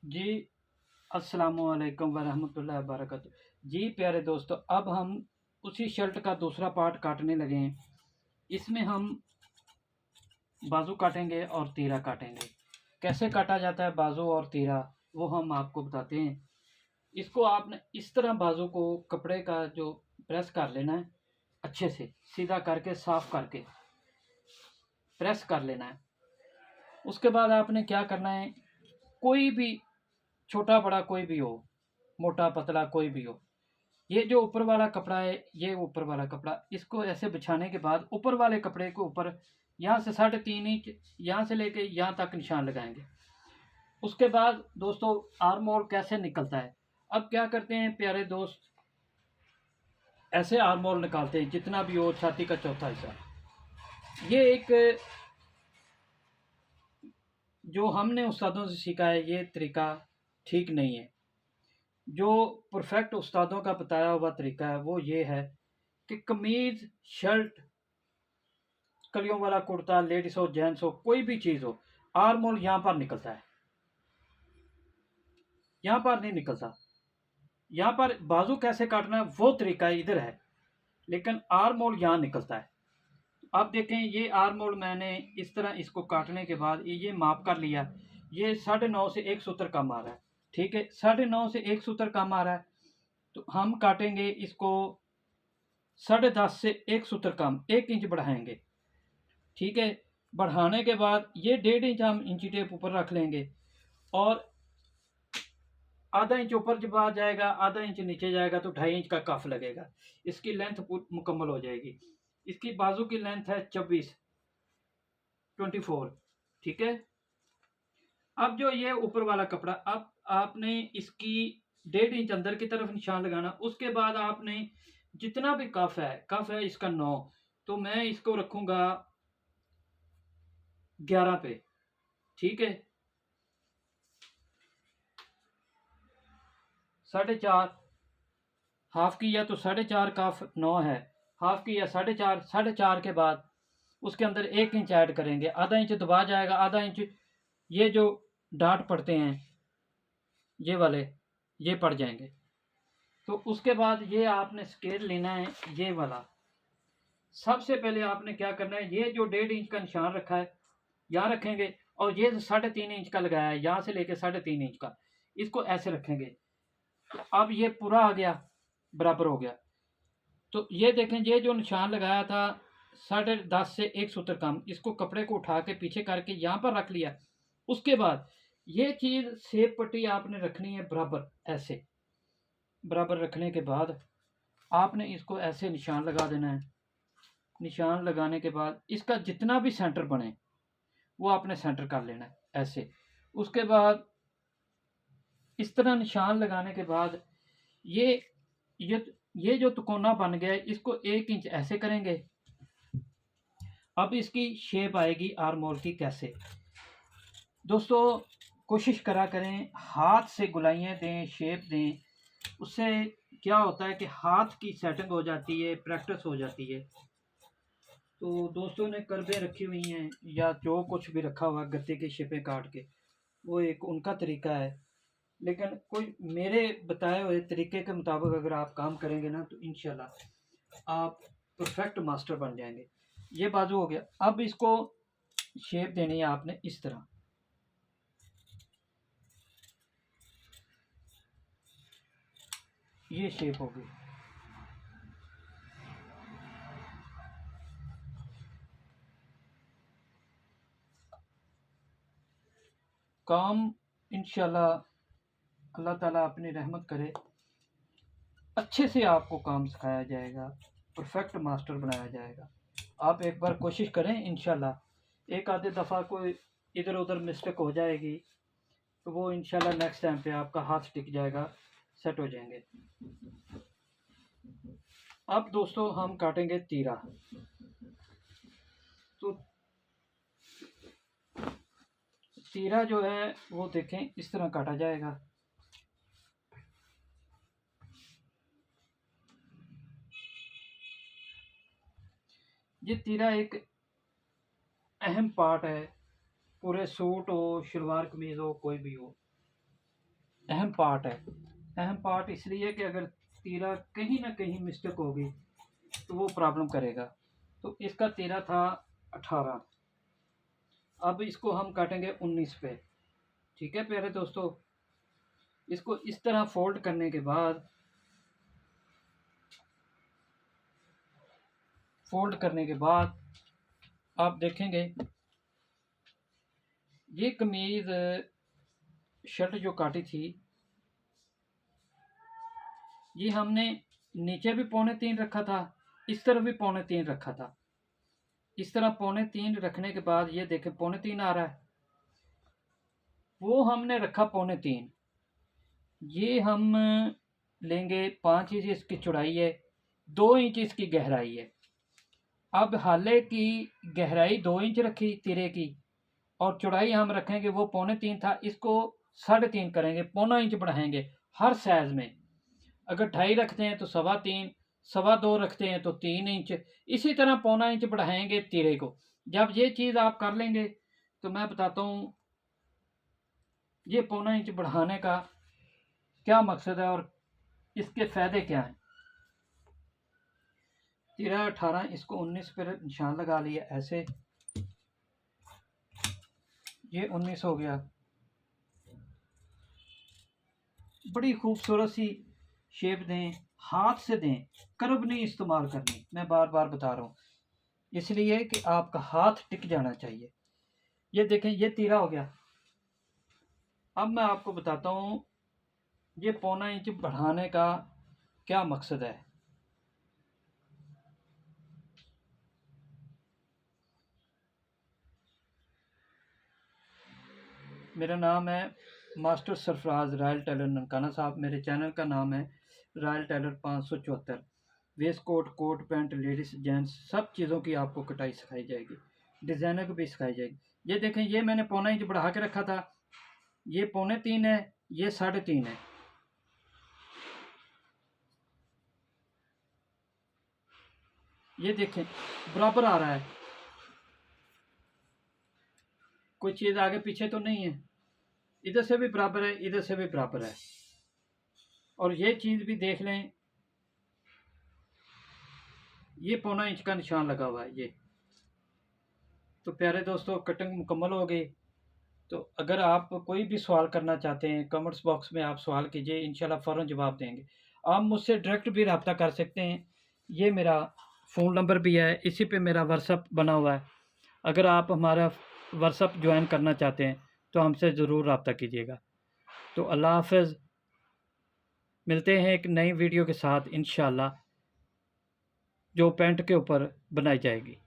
जी, अस्सलामुअलैकुम वरहमतुल्लाहि वबरकातुहू। जी प्यारे दोस्तों, अब हम उसी शर्ट का दूसरा पार्ट काटने लगे हैं। इसमें हम बाजू काटेंगे और तीरा काटेंगे। कैसे काटा जाता है बाजू और तीरा, वो हम आपको बताते हैं। इसको आपने इस तरह बाजू को कपड़े का जो प्रेस कर लेना है, अच्छे से सीधा करके साफ करके प्रेस कर लेना है। उसके बाद आपने क्या करना है, कोई भी छोटा बड़ा कोई भी हो, मोटा पतला कोई भी हो, ये जो ऊपर वाला कपड़ा है, ये ऊपर वाला कपड़ा, इसको ऐसे बिछाने के बाद ऊपर वाले कपड़े के ऊपर यहाँ से 3.5 इंच यहाँ से लेके यहाँ तक निशान लगाएंगे। उसके बाद दोस्तों आर्म होल कैसे निकलता है, अब क्या करते हैं प्यारे दोस्त, ऐसे आर्म होल निकालते हैं जितना भी हो, छाती का चौथा हिस्सा। ये एक जो हमने उस्तादों से सीखा है, ये तरीका ठीक नहीं है। जो परफेक्ट उस्तादों का बताया हुआ तरीका है वो ये है कि कमीज, शर्ट, कलियों वाला कुर्ता, लेडीज हो जेंट्स हो, कोई भी चीज हो, आर्म होल यहां पर निकलता है, यहां पर नहीं निकलता। यहां पर बाजू कैसे काटना है वो तरीका इधर है, लेकिन आर्म होल यहां निकलता है। अब देखें, ये आर्म होल मैंने इस तरह इसको काटने के बाद ये माप कर लिया। ये 9.5 से एक सूत्र कम आ रहा है। ठीक है, 9.5 से एक सूत्र कम आ रहा है, तो हम काटेंगे इसको 10.5 से एक सूत्र कम, 1 इंच बढ़ाएंगे। ठीक है, बढ़ाने के बाद ये 1.5 इंच हम इंची टेप ऊपर रख लेंगे, और आधा इंच ऊपर जब आ जाएगा, आधा इंच नीचे जाएगा, तो 2.5 इंच का कफ लगेगा। इसकी लेंथ मुकम्मल हो जाएगी। इसकी बाजू की लेंथ है 24। ठीक है, अब जो ये ऊपर वाला कपड़ा, अब आपने इसकी 1.5 इंच अंदर की तरफ निशान लगाना। उसके बाद आपने जितना भी कफ है इसका 9, तो मैं इसको रखूंगा 11 पे। ठीक है, 4.5 हाफ किया तो 4.5 कफ 9 है, हाफ किया 4.5, 4.5 के बाद उसके अंदर 1 इंच ऐड करेंगे, आधा इंच दबा जाएगा, आधा इंच ये जो डांट पड़ते हैं ये वाले, ये पड़ जाएंगे। तो उसके बाद ये आपने स्केल लेना है, ये वाला। सबसे पहले आपने क्या करना है, ये जो 1.5 इंच का निशान रखा है यहाँ रखेंगे, और ये 3.5 इंच का लगाया है यहाँ से लेके 3.5 इंच का, इसको ऐसे रखेंगे। तो अब ये पूरा आ गया, बराबर हो गया। तो ये देखें, ये जो निशान लगाया था 10.5 से एक सूत्र कम, इसको कपड़े को उठा के पीछे करके यहाँ पर रख लिया। उसके बाद ये चीज सेब पट्टी आपने रखनी है बराबर, ऐसे बराबर रखने के बाद आपने इसको ऐसे निशान लगा देना है। निशान लगाने के बाद इसका जितना भी सेंटर बने वो आपने सेंटर कर लेना है, ऐसे। उसके बाद इस तरह निशान लगाने के बाद ये ये ये जो तिकोना बन गया है, इसको 1 इंच ऐसे करेंगे। अब इसकी शेप आएगी आर्म होल की कैसे। दोस्तों कोशिश करा करें, हाथ से गुलाइयाँ दें, शेप दें, उससे क्या होता है कि हाथ की सेटिंग हो जाती है, प्रैक्टिस हो जाती है। तो दोस्तों ने करबें रखी हुई हैं या जो कुछ भी रखा हुआ गत्ते की शेपें काट के, वो एक उनका तरीका है। लेकिन कोई मेरे बताए हुए तरीके के मुताबिक अगर आप काम करेंगे ना, तो इंशाल्लाह आप परफेक्ट मास्टर बन जाएंगे। ये बाजू हो गया। अब इसको शेप देनी है आपने इस तरह, ये शेप होगी। काम इंशाल्लाह अल्लाह ताला अपनी रहमत करे, अच्छे से आपको काम सिखाया जाएगा, परफेक्ट मास्टर बनाया जाएगा। आप एक बार कोशिश करें, इंशाल्लाह एक आधे दफ़ा कोई इधर उधर मिस्टेक हो जाएगी, तो वो इंशाल्लाह नेक्स्ट टाइम पे आपका हाथ टिक जाएगा, सेट हो जाएंगे। अब दोस्तों हम काटेंगे तीरा। तो तीरा जो है वो देखें इस तरह काटा जाएगा। ये तीरा एक अहम पार्ट है, पूरे सूट हो, शलवार कमीज हो, कोई भी हो, अहम पार्ट है। अहम पार्ट इसलिए कि अगर तीरा कहीं ना कहीं मिस्टेक होगी तो वो प्रॉब्लम करेगा। तो इसका तीरा था 18, अब इसको हम काटेंगे 19 पे। ठीक है प्यारे दोस्तों, इसको इस तरह फोल्ड करने के बाद आप देखेंगे ये कमीज शर्ट जो काटी थी, ये हमने नीचे भी 3.25 रखा था, इस तरफ भी 3.25 रखा था। इस तरह 3.25 रखने के बाद ये देखें 3.25 आ रहा है, वो हमने रखा 3.25। ये हम लेंगे 5 इंच इसकी चौड़ाई है, 2 इंच इसकी गहराई है। अब हाले की गहराई 2 इंच रखी तिरे की, और चौड़ाई हम रखेंगे वो 3.25 था, इसको 3.5 करेंगे, 0.25 इंच बढ़ाएंगे हर साइज में। अगर 2.5 रखते हैं तो 3.25, 2.25 रखते हैं तो 3 इंच, इसी तरह 0.25 इंच बढ़ाएंगे तिरे को। जब ये चीज़ आप कर लेंगे तो मैं बताता हूँ ये 0.25 इंच बढ़ाने का क्या मकसद है और इसके फ़ायदे क्या हैं। तिरा 18, इसको 19 पर निशान लगा लिया ऐसे, ये 19 हो गया। बड़ी खूबसूरत सी शेप दें, हाथ से दें, कर्व नहीं इस्तेमाल करनी, मैं बार बार बता रहा हूँ, इसलिए कि आपका हाथ टिक जाना चाहिए। ये देखें ये तीरा हो गया। अब मैं आपको बताता हूँ ये 0.25 इंच बढ़ाने का क्या मकसद है। मेरा नाम है master Sarfaraz royal tailor Nankana Sahib. मेरे चैनल का नाम है royal tailor 574। Waistcoat, coat pant, ladies gents सब चीज़ों की आपको कटाई सिखाई जाएगी, डिज़ाइनर को भी सिखाई जाएगी। ये देखें ये मैंने 0.25 इंच बढ़ा के रखा था, ये 3.25 है, ये 3.5 है। ये देखें बराबर आ रहा है, कोई चीज़ आगे पीछे तो नहीं है, इधर से भी बराबर है, इधर से भी बराबर है। और ये चीज़ भी देख लें, ये 0.25 इंच का निशान लगा हुआ है ये। तो प्यारे दोस्तों कटिंग मुकम्मल हो गई। तो अगर आप कोई भी सवाल करना चाहते हैं कमेंट्स बॉक्स में आप सवाल कीजिए, इंशाल्लाह फ़ौरन जवाब देंगे। आप मुझसे डायरेक्ट भी रब्ता कर सकते हैं, ये मेरा फ़ोन नंबर भी है, इसी पे मेरा व्हाट्सअप बना हुआ है। अगर आप हमारा व्हाट्सअप ज्वाइन करना चाहते हैं तो हमसे ज़रूर रब्ता कीजिएगा। तो अल्लाह हाफ़िज़, मिलते हैं एक नई वीडियो के साथ इंशाल्लाह, जो पैंट के ऊपर बनाई जाएगी।